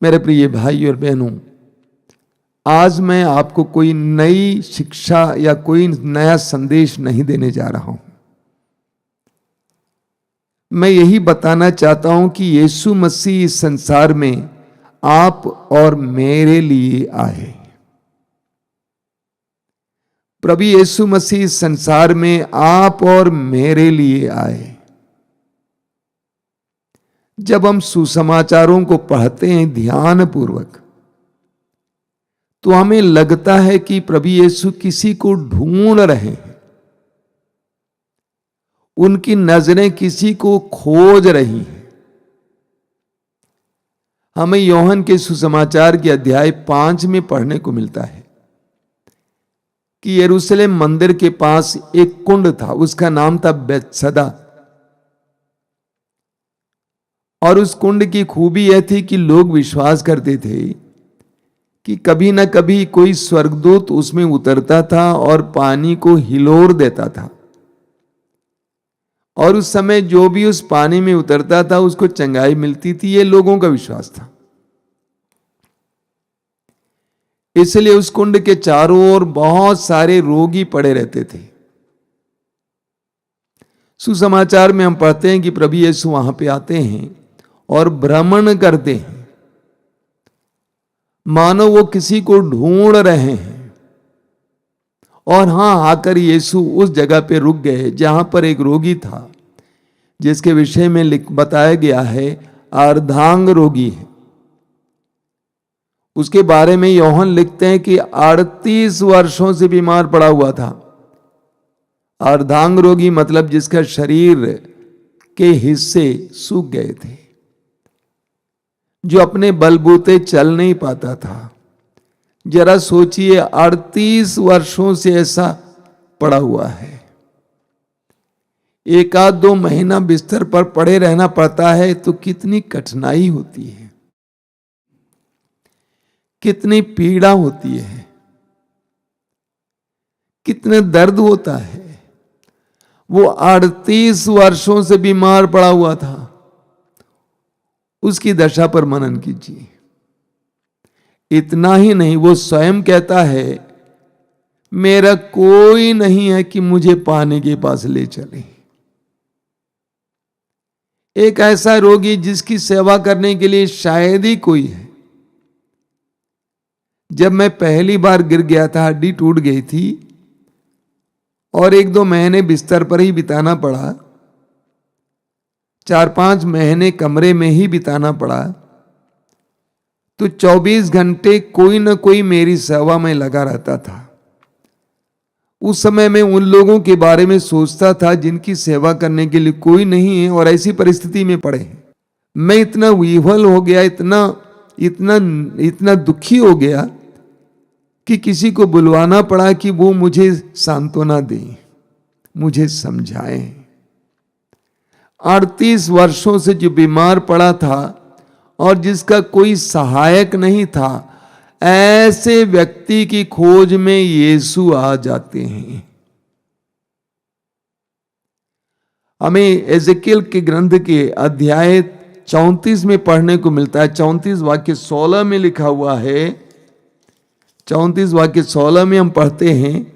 मेरे प्रिय भाई और बहनों, आज मैं आपको कोई नई शिक्षा या कोई नया संदेश नहीं देने जा रहा हूं। मैं यही बताना चाहता हूं कि यीशु मसीह इस संसार में आप और मेरे लिए आए। प्रभु यीशु मसीह इस संसार में आप और मेरे लिए आए। जब हम सुसमाचारों को पढ़ते हैं ध्यान पूर्वक, तो हमें लगता है कि प्रभु यीशु किसी को ढूंढ रहे हैं, उनकी नजरें किसी को खोज रही हैं। हमें यूहन्ना के सुसमाचार के अध्याय 5 में पढ़ने को मिलता है कि यरूशलेम मंदिर के पास एक कुंड था, उसका नाम था बेतसदा। और उस कुंड की खूबी यह थी कि लोग विश्वास करते थे कि कभी ना कभी कोई स्वर्गदूत उसमें उतरता था और पानी को हिलोर देता था, और उस समय जो भी उस पानी में उतरता था उसको चंगाई मिलती थी। ये लोगों का विश्वास था। इसलिए उस कुंड के चारों ओर बहुत सारे रोगी पड़े रहते थे। सुसमाचार में हम पढ़ते हैं कि प्रभु यीशु वहां पे आते हैं और भ्रमण करते हैं, मानो वो किसी को ढूंढ रहे हैं। और हां, आकर यीशु उस जगह पे रुक गए जहां पर एक रोगी था, जिसके विषय में बताया गया है अर्धांग रोगी है। उसके बारे में यूहन्ना लिखते हैं कि 38 वर्षों से बीमार पड़ा हुआ था। अर्धांग रोगी मतलब जिसका शरीर के हिस्से सूख गए थे, जो अपने बलबूते चल नहीं पाता था। जरा सोचिए, 38 वर्षों से ऐसा पड़ा हुआ है। एक आध दो महीना बिस्तर पर पड़े रहना पड़ता है तो कितनी कठिनाई होती है, कितनी पीड़ा होती है, कितने दर्द होता है। वो 38 वर्षों से बीमार पड़ा हुआ था। उसकी दशा पर मनन कीजिए। इतना ही नहीं, वो स्वयं कहता है, मेरा कोई नहीं है कि मुझे पानी के पास ले चले। एक ऐसा रोगी जिसकी सेवा करने के लिए शायद ही कोई है। जब मैं पहली बार गिर गया था, हड्डी टूट गई थी और 1-2 महीने बिस्तर पर ही बिताना पड़ा, 4-5 महीने कमरे में ही बिताना पड़ा, तो 24 घंटे कोई ना कोई मेरी सेवा में लगा रहता था। उस समय मैं उन लोगों के बारे में सोचता था जिनकी सेवा करने के लिए कोई नहीं है और ऐसी परिस्थिति में पड़े हैं। मैं इतना विह्वल हो गया, इतना दुखी हो गया कि किसी को बुलवाना पड़ा कि वो मुझे सांत्वना दे, मुझे समझाए। 38 वर्षों से जो बीमार पड़ा था और जिसका कोई सहायक नहीं था, ऐसे व्यक्ति की खोज में यीशु आ जाते हैं। हमें एजेकियल के ग्रंथ के अध्याय 34 में पढ़ने को मिलता है। 34 वाक्य 16 में लिखा हुआ है। 34 वाक्य 16 में हम पढ़ते हैं,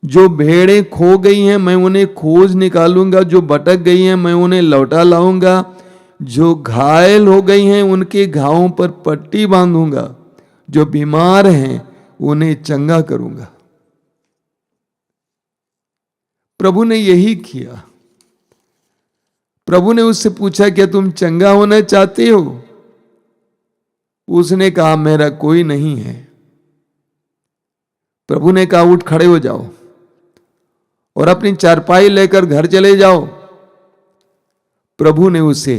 जो भेड़ें खो गई हैं मैं उन्हें खोज निकालूंगा, जो भटक गई हैं मैं उन्हें लौटा लाऊंगा, जो घायल हो गई हैं उनके घावों पर पट्टी बांधूंगा, जो बीमार हैं उन्हें चंगा करूंगा। प्रभु ने यही किया। प्रभु ने उससे पूछा, क्या तुम चंगा होना चाहते हो? उसने कहा, मेरा कोई नहीं है। प्रभु ने कहा, उठ खड़े हो जाओ और अपनी चारपाई लेकर घर चले जाओ। प्रभु ने उसे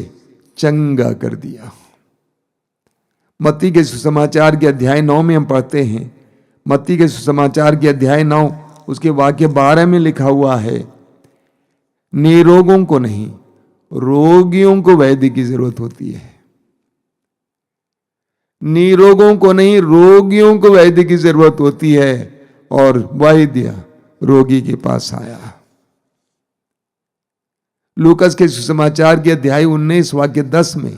चंगा कर दिया। मत्ती के सुसमाचार के अध्याय 9 में हम पढ़ते हैं। मत्ती के सुसमाचार के अध्याय 9 उसके वाक्य 12 में लिखा हुआ है, निरोगों को नहीं, रोगियों को वैद्य की जरूरत होती है। निरोगों को नहीं, रोगियों को वैद्य की जरूरत होती है। और वैद्य रोगी के पास आया। लूकस के सुसमाचार के अध्याय 19 वाक्य 10 में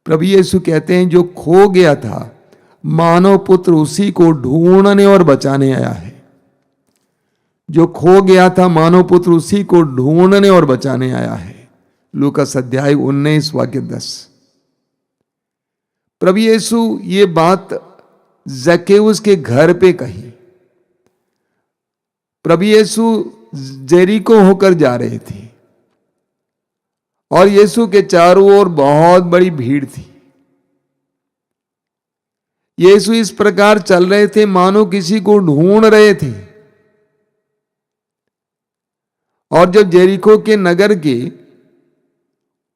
प्रभु यीशु कहते हैं जो खो गया था, मानव पुत्र उसी को ढूंढने और बचाने आया है। जो खो गया था, मानव पुत्र उसी को ढूंढने और बचाने आया है। लूकास अध्याय 19 वाक्य 10। प्रभु यीशु ये बात जक्केउस के घर पे कही। प्रभु यीशु जेरिको होकर जा रहे थे और यीशु के चारों ओर बहुत बड़ी भीड़ थी। यीशु इस प्रकार चल रहे थे मानो किसी को ढूंढ रहे थे। और जब जेरिको के नगर के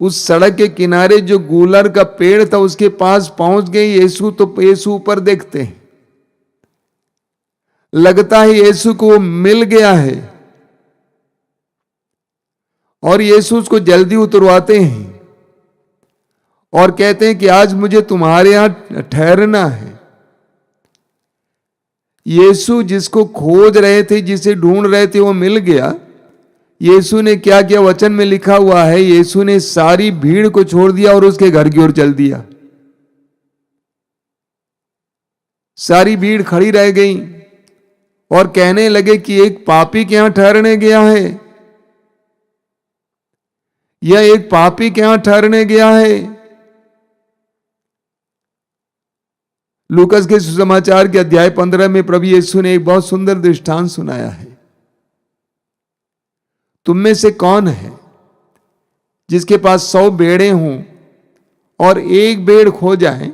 उस सड़क के किनारे जो गूलर का पेड़ था उसके पास पहुंच गए यीशु, तो यीशु ऊपर देखते हैं, लगता है यीशु को मिल गया है और यीशु उसको जल्दी उतरवाते हैं और कहते हैं कि आज मुझे तुम्हारे यहां ठहरना है। यीशु जिसको खोज रहे थे, जिसे ढूंढ रहे थे, वो मिल गया। यीशु ने क्या किया? वचन में लिखा हुआ है, यीशु ने सारी भीड़ को छोड़ दिया और उसके घर की ओर चल दिया। सारी भीड़ खड़ी रह गई और कहने लगे कि एक पापी के यहां ठहरने गया है, यह एक पापी के यहां ठहरने गया है। लूकास के सुसमाचार के अध्याय 15 में प्रभु यीशु ने एक बहुत सुंदर दृष्टांत सुनाया है। तुम में से कौन है जिसके पास 100 भेड़ें हों और एक भेड़ खो जाए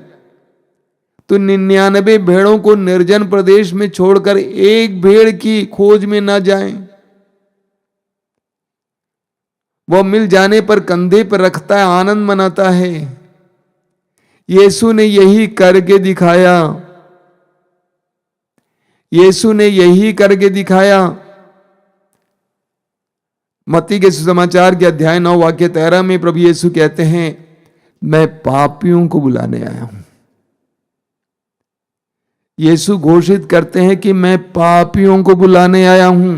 तो 99 भेड़ों को निर्जन प्रदेश में छोड़कर एक भेड़ की खोज में न जाएं? वह मिल जाने पर कंधे पर रखता है, आनंद मनाता है। यीशु ने यही करके दिखाया। यीशु ने यही करके दिखाया। मत्ती के सुसमाचार के अध्याय 9 वाक्य 13 में प्रभु यीशु कहते हैं, मैं पापियों को बुलाने आया हूं। यीशु घोषित करते हैं कि मैं पापियों को बुलाने आया हूं।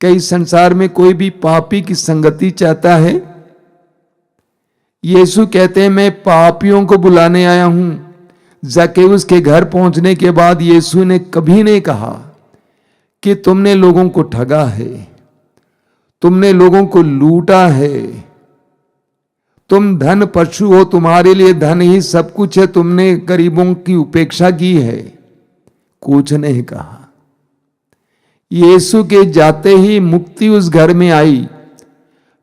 कई संसार में कोई भी पापी की संगति चाहता है? यीशु कहते हैं मैं पापियों को बुलाने आया हूं। जक्केउस के घर पहुंचने के बाद यीशु ने कभी नहीं कहा कि तुमने लोगों को ठगा है, तुमने लोगों को लूटा है, तुम धन पशु हो, तुम्हारे लिए धन ही सब कुछ है, तुमने गरीबों की उपेक्षा की है। कुछ नहीं कहा। यीशु के जाते ही मुक्ति उस घर में आई।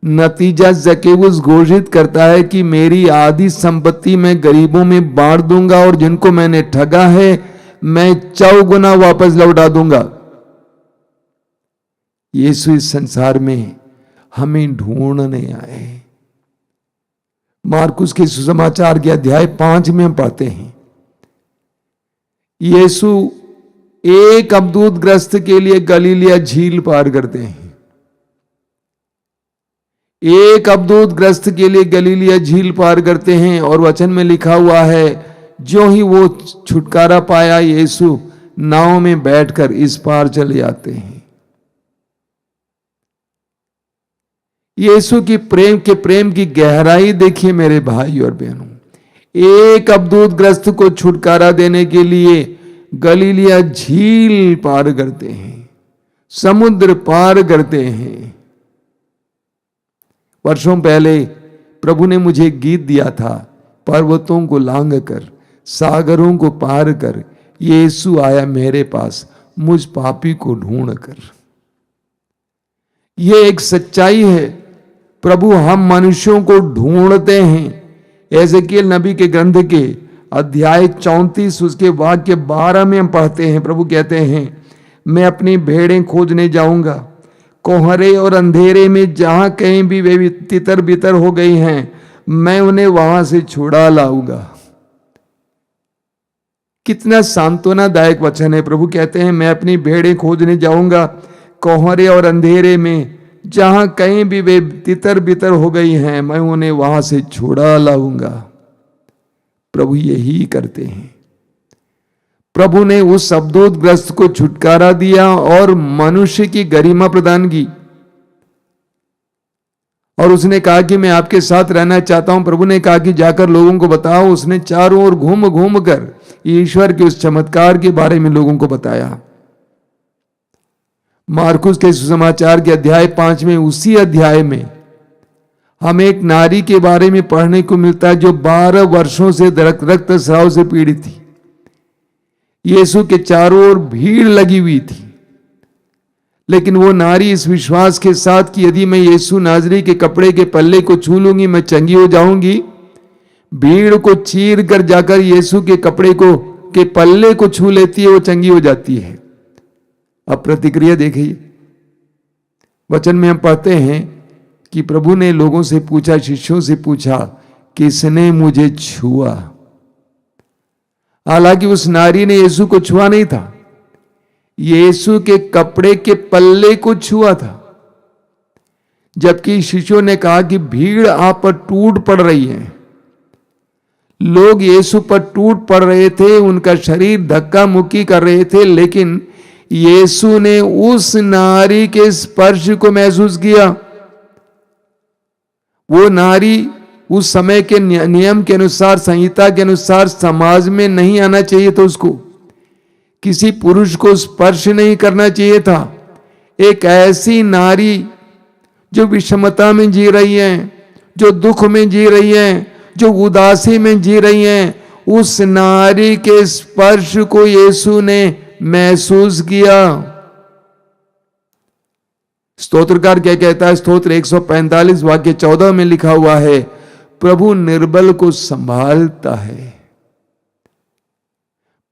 नतीजा जक्केउस घोषित करता है कि मेरी आधी संपत्ति मैं गरीबों में बांट दूंगा और जिनको मैंने ठगा है मैं 4 गुना वापस लौटा दूंगा। यीशु इस संसार में हमें ढूंढने आए। मार्कुस के सुसमाचार के अध्याय 5 में हम पढ़ते हैं, यीशु एक अवधूत ग्रस्त के लिए गलीलिया झील पार करते हैं। एक अवधूत ग्रस्त के लिए गलीलिया झील पार करते हैं और वचन में लिखा हुआ है, जो ही वो छुटकारा पाया यीशु नाव में बैठकर इस पार चले जाते हैं। यीशु की प्रेम की गहराई देखिए मेरे भाई और बहनों। एक अवधूत ग्रस्त को छुटकारा देने के लिए गलीलिया झील पार करते हैं, समुद्र पार करते हैं। वर्षों पहले प्रभु ने मुझे गीत दिया था, पर्वतों को लांघकर सागरों को पार कर यीशु आया मेरे पास, मुझ पापी को ढूंढ कर। यह एक सच्चाई है। प्रभु हम मनुष्यों को ढूंढते हैं। एजेकिएल नबी के ग्रंथ के अध्याय 34 उसके वाक्य 12 में हम पढ़ते हैं, प्रभु कहते हैं, मैं अपनी भेड़ें खोजने जाऊंगा, कोहरे और अंधेरे में जहां कहीं भी वे तितर बितर हो गई हैं, मैं उन्हें वहां से छुड़ा लाऊंगा। कितना सांत्वनादायक वचन है। प्रभु कहते हैं मैं अपनी भेड़ें खोजने जाऊंगा, कोहरे और अंधेरे में जहां कहीं भी वे तितर बितर हो गई हैं, मैं उन्हें वहां से छुड़ा लाऊंगा। प्रभु यही करते हैं। प्रभु ने उस अवधूत ग्रस्त को छुटकारा दिया और मनुष्य की गरिमा प्रदान की। और उसने कहा कि मैं आपके साथ रहना चाहता हूं। प्रभु ने कहा कि जाकर लोगों को बताओ। उसने चारों ओर घूम घूम कर ईश्वर के उस चमत्कार के बारे में लोगों को बताया। मार्कुस के सुसमाचार के अध्याय 5 में, उसी अध्याय में हमें एक नारी के बारे में पढ़ने को मिलता है जो 12 वर्षों से रक्तस्राव से पीड़ित थी। यीशु के चारों ओर भीड़ लगी हुई थी, लेकिन वो नारी इस विश्वास के साथ कि यदि मैं यीशु नाजरी के कपड़े के पल्ले को छू लूंगी मैं चंगी हो जाऊंगी, भीड़ को चीर कर जाकर यीशु के कपड़े को के पल्ले को छू लेती है, वो चंगी हो जाती है। अब प्रतिक्रिया देखिए, वचन में हम पढ़ते हैं कि प्रभु ने लोगों से पूछा, शिष्यों से पूछा, किसने मुझे छुआ? हालांकि उस नारी ने यीशु को छुआ नहीं था, यीशु के कपड़े के पल्ले को छुआ था। जबकि शिष्यों ने कहा कि भीड़ आप पर टूट पड़ रही है। लोग यीशु पर टूट पड़ रहे थे, उनका शरीर धक्का मुक्की कर रहे थे, लेकिन यीशु ने उस नारी के स्पर्श को महसूस किया। वो नारी उस समय के नियम के अनुसार, संहिता के अनुसार समाज में नहीं आना चाहिए था। उसको किसी पुरुष को स्पर्श नहीं करना चाहिए था। एक ऐसी नारी जो विषमता में जी रही है, जो दुख में जी रही है, जो उदासी में जी रही है, उस नारी के स्पर्श को यीशु ने महसूस किया। स्तोत्रकार क्या कहता है? स्तोत्र 145 वाक्य 14 में लिखा हुआ है, प्रभु निर्बल को संभालता है।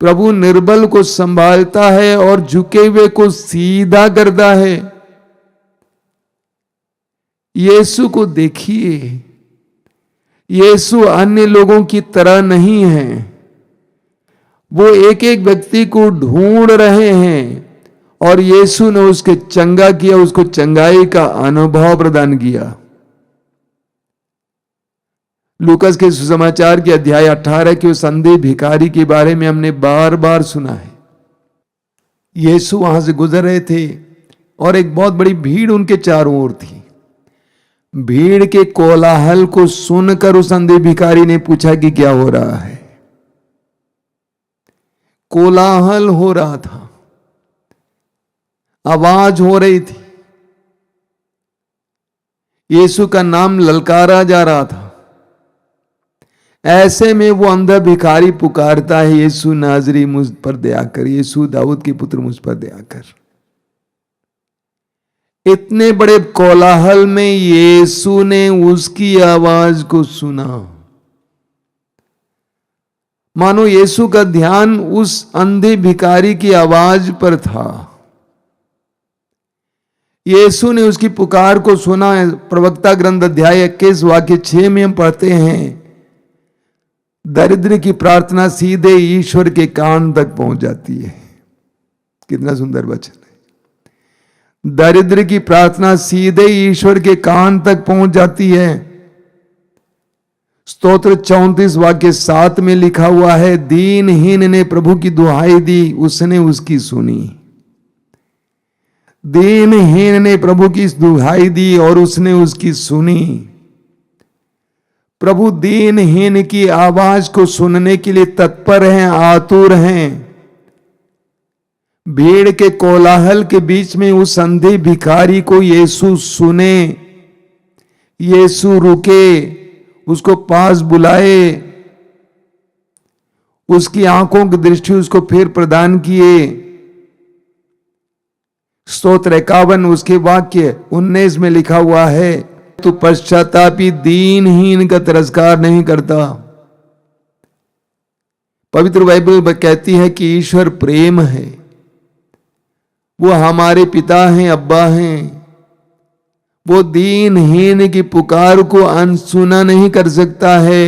प्रभु निर्बल को संभालता है और झुके हुए को सीधा करता है। यीशु को देखिए, यीशु अन्य लोगों की तरह नहीं है। वो एक एक व्यक्ति को ढूंढ रहे हैं और यीशु ने उसके चंगा किया, उसको चंगाई का अनुभव प्रदान किया। लूकास के सुसमाचार के अध्याय 18 के उस अंधे भिखारी के बारे में हमने बार बार सुना है। यीशु वहां से गुजर रहे थे और एक बहुत बड़ी भीड़ उनके चारों ओर थी। भीड़ के कोलाहल को सुनकर उस अंधे भिखारी ने पूछा कि क्या हो रहा है। कोलाहल हो रहा था, आवाज हो रही थी, यीशु का नाम ललकारा जा रहा था। ऐसे में वो अंधा भिखारी पुकारता है, यीशु नाजरी मुझ पर दया कर, यीशु दाऊद के पुत्र मुझ पर दया कर। इतने बड़े कोलाहल में यीशु ने उसकी आवाज को सुना। मानो यीशु का ध्यान उस अंधे भिखारी की आवाज पर था। यीशु ने उसकी पुकार को सुना। प्रवक्ता ग्रंथ अध्याय 21 वाक्य 6 में हम पढ़ते हैं, दरिद्र की प्रार्थना सीधे ईश्वर के कान तक पहुंच जाती है। कितना सुंदर वचन है। दरिद्र की प्रार्थना सीधे ईश्वर के कान तक पहुंच जाती है। स्तोत्र 34 वाक्य 7 में लिखा हुआ है, दीनहीन ने प्रभु की दुहाई दी, उसने उसकी सुनी। दीनहीन ने प्रभु की दुहाई दी और उसने उसकी सुनी। प्रभु दीनहीन की आवाज को सुनने के लिए तत्पर हैं, आतुर हैं। भीड़ के कोलाहल के बीच में उस अंधे भिखारी को यीशु सुने, यीशु रुके, उसको पास बुलाए, उसकी आंखों की दृष्टि उसको फिर प्रदान किए। स्तोत्र 51 उसके वाक्य 19 में लिखा हुआ है, तू पश्चातापी दीनहीन का तिरस्कार नहीं करता। पवित्र बाइबल कहती है कि ईश्वर प्रेम है, वो हमारे पिता हैं, अब्बा हैं। वो दीनहीन की पुकार को अनसुना नहीं कर सकता है।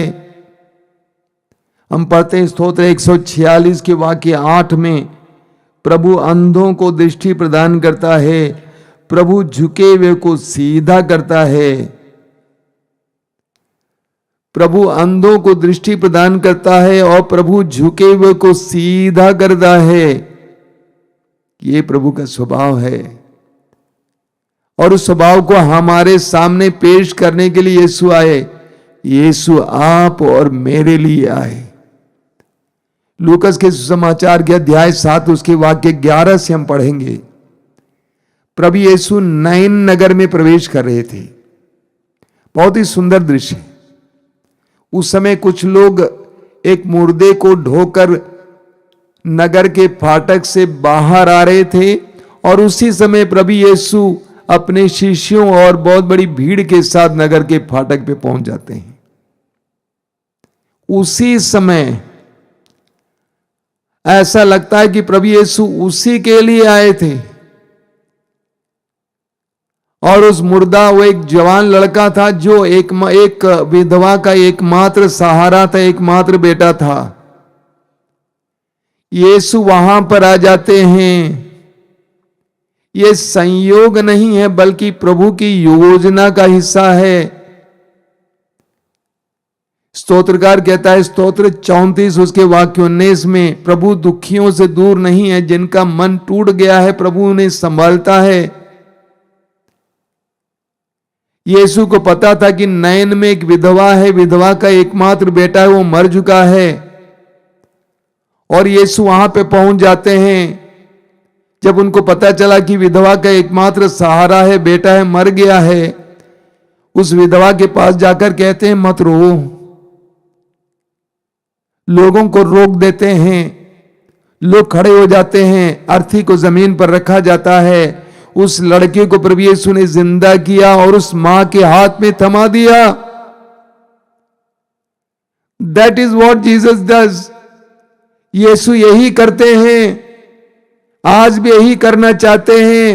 हम पढ़ते हैं स्तोत्र 146 के वाक्य 8 में, प्रभु अंधों को दृष्टि प्रदान करता है, प्रभु झुके हुए को सीधा करता है। प्रभु अंधों को दृष्टि प्रदान करता है और प्रभु झुके हुए को सीधा करता है। ये प्रभु का स्वभाव है। और उस स्वभाव को हमारे सामने पेश करने के लिए यीशु आए। यीशु आप और मेरे लिए आए। लूकस के सुसमाचार के अध्याय 7 उसके वाक्य 11 से हम पढ़ेंगे। प्रभु यीशु नैन नगर में प्रवेश कर रहे थे। बहुत ही सुंदर दृश्य। उस समय कुछ लोग एक मुर्दे को ढोकर नगर के फाटक से बाहर आ रहे थे और उसी समय प्रभु यीशु अपने शिष्यों और बहुत बड़ी भीड़ के साथ नगर के फाटक पे पहुंच जाते हैं। उसी समय ऐसा लगता है कि प्रभु यीशु उसी के लिए आए थे। और उस मुर्दा वो एक जवान लड़का था जो एक विधवा का एकमात्र सहारा था, एकमात्र बेटा था। यीशु वहां पर आ जाते हैं। ये संयोग नहीं है बल्कि प्रभु की योजना का हिस्सा है। स्तोत्रकार कहता है स्तोत्र 34 उसके वाक्य 19 में, प्रभु दुखियों से दूर नहीं है, जिनका मन टूट गया है प्रभु उन्हें संभालता है। यीशु को पता था कि नैन में एक विधवा है, विधवा का एकमात्र बेटा है, वो मर चुका है। और यीशु वहां पे पहुंच जाते हैं। जब उनको पता चला कि विधवा का एकमात्र सहारा है, बेटा है, मर गया है, उस विधवा के पास जाकर कहते हैं मत रो। लोगों को रोक देते हैं। लोग खड़े हो जाते हैं। अर्थी को जमीन पर रखा जाता है। उस लड़के को प्रभु यीशु ने जिंदा किया और उस मां के हाथ में थमा दिया। That is what Jesus does. यीशु यही करते हैं, आज भी यही करना चाहते हैं।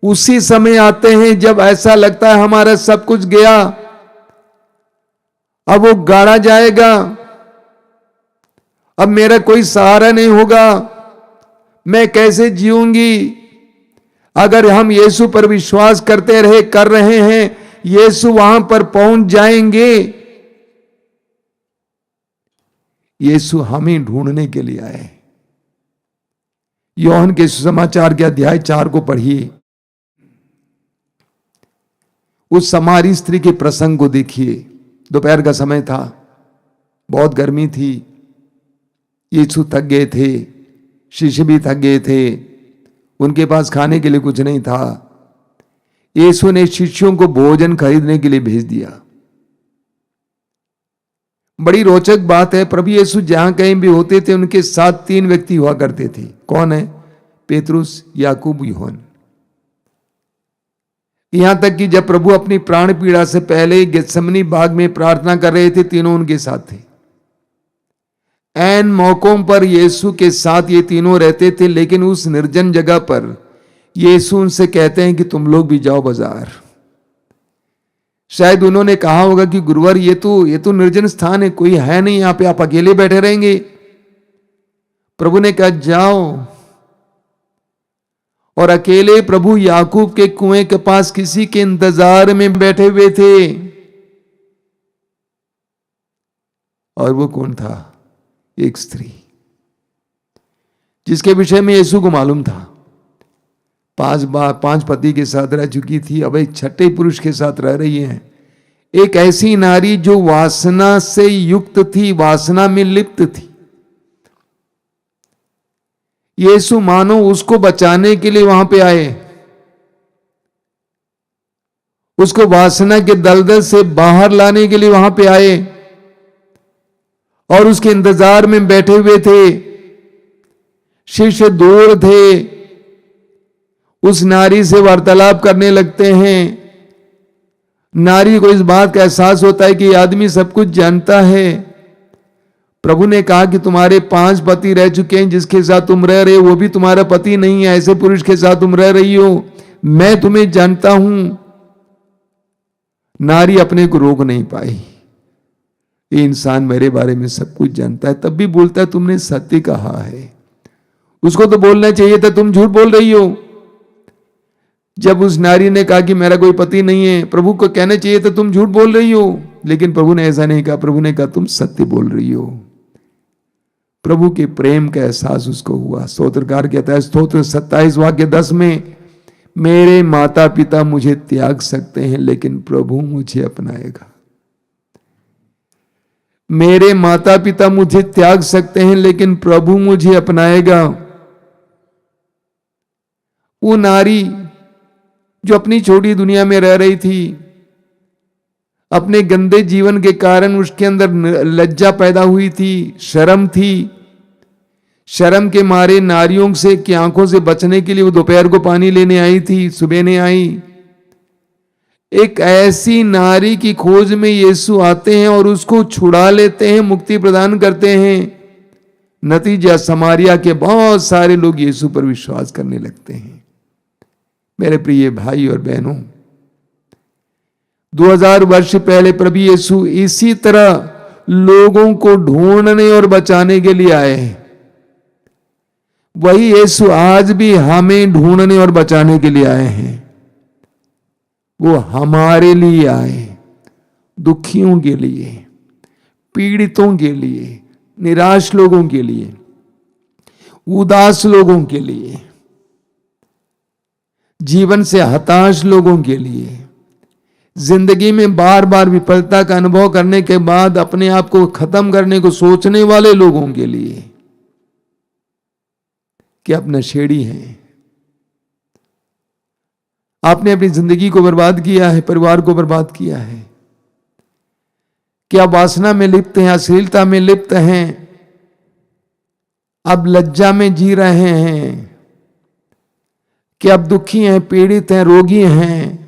उसी समय आते हैं जब ऐसा लगता है हमारा सब कुछ गया, अब वो गाड़ा जाएगा, अब मेरा कोई सहारा नहीं होगा, मैं कैसे जीऊंगी। अगर हम यीशु पर विश्वास करते रहे, कर रहे हैं, यीशु वहां पर पहुंच जाएंगे। यीशु हमें ढूंढने के लिए आए। योहन के सुसमाचार के अध्याय 4 को पढ़िए। उस समारी स्त्री के प्रसंग को देखिए। दोपहर का समय था, बहुत गर्मी थी, यीशु थक गए थे, शिष्य भी थक गए थे, उनके पास खाने के लिए कुछ नहीं था। यीशु ने शिष्यों को भोजन खरीदने के लिए भेज दिया। बड़ी रोचक बात है, प्रभु यीशु जहां कहीं भी होते थे उनके साथ 3 व्यक्ति हुआ करते थे। कौन है? पेतरुस, याकूब, यूहन्ना। यहां तक कि जब प्रभु अपनी प्राण पीड़ा से पहले गेत्सेमनी बाग में प्रार्थना कर रहे थे, तीनों उनके साथ थे। ऐन मौकों पर यीशु के साथ ये तीनों रहते थे, लेकिन उस निर्जन जगह पर यीशु उनसे कहते हैं कि तुम लोग भी जाओ बाजार। शायद उन्होंने कहा होगा कि गुरुवर ये तो निर्जन स्थान है, कोई है नहीं यहां पे, आप अकेले बैठे रहेंगे। प्रभु ने कहा जाओ। और अकेले प्रभु याकूब के कुएं के पास किसी के इंतजार में बैठे हुए थे। और वो कौन था? एक स्त्री जिसके विषय में यीशु को मालूम था। 5 पति के साथ रह चुकी थी, अब एक छठे पुरुष के साथ रह रही है। एक ऐसी नारी जो वासना से युक्त थी, वासना में लिप्त थी। यीशु मानो उसको बचाने के लिए वहां पे आए, उसको वासना के दलदल से बाहर लाने के लिए वहां पे आए और उसके इंतजार में बैठे हुए थे। शिष्य दूर थे, उस नारी से वार्तालाप करने लगते हैं। नारी को इस बात का एहसास होता है कि ये आदमी सब कुछ जानता है। प्रभु ने कहा कि तुम्हारे 5 पति रह चुके हैं, जिसके साथ तुम रह रहे हो वो भी तुम्हारा पति नहीं है, ऐसे पुरुष के साथ तुम रह रही हो, मैं तुम्हें जानता हूं। नारी अपने को रोक नहीं पाई। ये इंसान मेरे बारे में सब कुछ जानता है, तब भी बोलता है तुमने सत्य कहा है। उसको तो बोलना चाहिए था तुम झूठ बोल रही हो। जब उस नारी ने कहा कि मेरा कोई पति नहीं है, प्रभु को कहना चाहिए था तुम झूठ बोल रही हो, लेकिन प्रभु ने ऐसा नहीं कहा। प्रभु ने कहा तुम सत्य बोल रही हो। प्रभु के प्रेम का एहसास उसको हुआ। स्तोत्रकार कहता है स्तोत्र 27 वाक्य 10 में, मेरे माता पिता मुझे त्याग सकते हैं लेकिन प्रभु मुझे अपनाएगा। मेरे माता पिता मुझे त्याग सकते हैं लेकिन प्रभु मुझे अपनाएगा। वो नारी जो अपनी छोटी दुनिया में रह रही थी, अपने गंदे जीवन के कारण उसके अंदर लज्जा पैदा हुई थी, शर्म थी। शर्म के मारे नारियों से की आंखों से बचने के लिए वो दोपहर को पानी लेने आई थी, सुबह ने आई। एक ऐसी नारी की खोज में यीशु आते हैं और उसको छुड़ा लेते हैं, मुक्ति प्रदान करते हैं। नतीजा समारिया के बहुत सारे लोग यीशु पर विश्वास करने लगते हैं। मेरे प्रिय भाई और बहनों, 2000 वर्ष पहले प्रभु यीशु इसी तरह लोगों को ढूंढने और बचाने के लिए आए हैं। वही यीशु आज भी हमें ढूंढने और बचाने के लिए आए हैं। वो हमारे लिए आए, दुखियों के लिए, पीड़ितों के लिए, निराश लोगों के लिए, उदास लोगों के लिए, जीवन से हताश लोगों के लिए, जिंदगी में बार बार विफलता का अनुभव करने के बाद अपने आप को खत्म करने को सोचने वाले लोगों के लिए कि आप नशेड़ी हैं, आपने अपनी जिंदगी को बर्बाद किया है, परिवार को बर्बाद किया है, कि आप वासना में लिप्त हैं, अश्लीलता में लिप्त हैं, आप लज्जा में जी रहे हैं, कि आप दुखी हैं, पीड़ित हैं, रोगी हैं,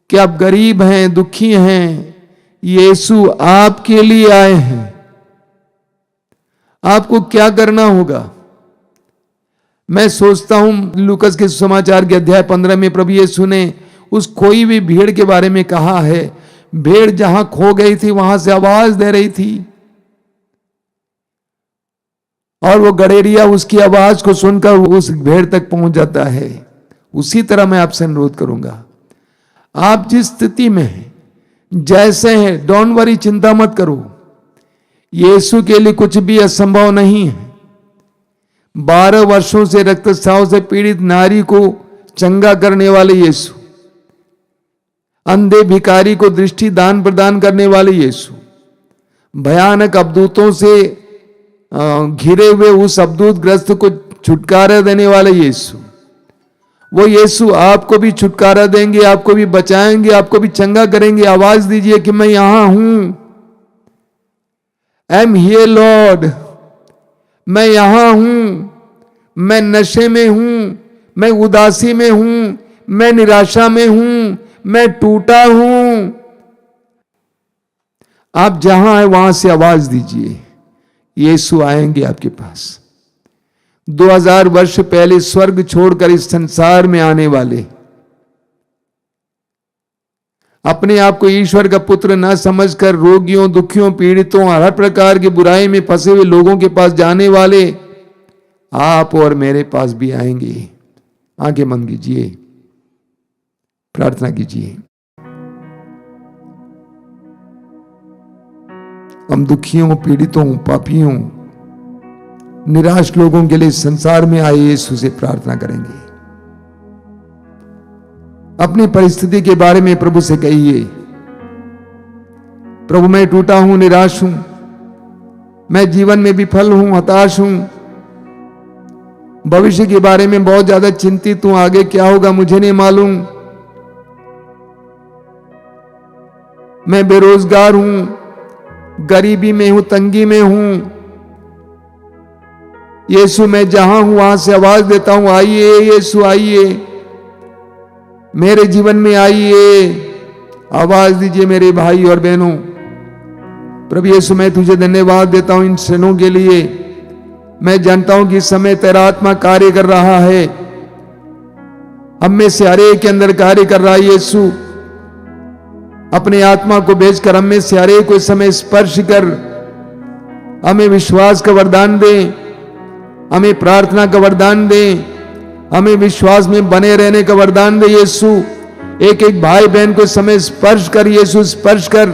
कि आप गरीब हैं, दुखी हैं। यीशु आपके लिए आए हैं। आपको क्या करना होगा? मैं सोचता हूं लूकस के समाचार के अध्याय 15 में प्रभु यीशु ने उस खोई हुई भीड़ के बारे में कहा है। भेड़ जहां खो गई थी वहां से आवाज दे रही थी और वो गड़ेरिया उसकी आवाज को सुनकर उस भेड़ तक पहुंच जाता है। उसी तरह मैं आपसे अनुरोध करूंगा, आप जिस स्थिति में हैं, जैसे हैं, डोंट वरी, चिंता मत करो। यीशु के लिए कुछ भी असंभव नहीं है। 12 वर्षों से रक्तस्राव से पीड़ित नारी को चंगा करने वाले यीशु, अंधे भिखारी को दृष्टि दान प्रदान करने वाले यीशु, भयानक अवदूतों से घिरे हुए उस अवदूत ग्रस्त को छुटकारा देने वाले यीशु, वो यीशु आपको भी छुटकारा देंगे, आपको भी बचाएंगे, आपको भी चंगा करेंगे। आवाज दीजिए कि मैं यहां हूं, आई एम हियर लॉर्ड, मैं यहां हूं, मैं नशे में हूं, मैं उदासी में हूं, मैं निराशा में हूं, मैं टूटा हूं। आप जहां हैं वहां से आवाज दीजिए, यीशु आएंगे आपके पास। 2000 वर्ष पहले स्वर्ग छोड़कर इस संसार में आने वाले, अपने आप को ईश्वर का पुत्र न समझकर रोगियों, दुखियों, पीड़ितों, हर प्रकार की बुराई में फंसे हुए लोगों के पास जाने वाले आप और मेरे पास भी आएंगे। आंखें बंद कीजिए, प्रार्थना कीजिए। हम दुखियों, पीड़ितों, पापियों, निराश लोगों के लिए संसार में आए यीशु से प्रार्थना करेंगे। अपनी परिस्थिति के बारे में प्रभु से कहिए, प्रभु मैं टूटा हूं, निराश हूं, मैं जीवन में विफल हूं, हताश हूं, भविष्य के बारे में बहुत ज्यादा चिंतित हूं, आगे क्या होगा मुझे नहीं मालूम, मैं बेरोजगार हूं, गरीबी में हूं, तंगी में हूं। यीशु मैं जहां हूं वहां से आवाज देता हूं, आइए यीशु, आइए मेरे जीवन में, आइए। आवाज दीजिए मेरे भाई और बहनों। प्रभु यीशु मैं तुझे धन्यवाद देता हूं इन क्षणों के लिए। मैं जानता हूं कि इस समय तेरा आत्मा कार्य कर रहा है, हम में से हर एक के अंदर कार्य कर रहा है। यीशु अपने आत्मा को भेजकर हम में से हर एक को इस समय स्पर्श कर हमें विश्वास का वरदान दे, हमें प्रार्थना का वरदान दे, हमें विश्वास में बने रहने का वरदान दे। यीशु एक एक भाई बहन को इस समय स्पर्श कर, यीशु स्पर्श कर।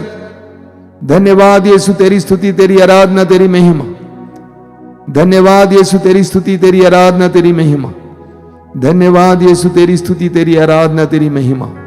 धन्यवाद यीशु, तेरी स्तुति, तेरी आराधना, तेरी महिमा। धन्यवाद यीशु, तेरी स्तुति, तेरी आराधना, तेरी महिमा। धन्यवाद यीशु, तेरी स्तुति, तेरी आराधना, तेरी महिमा।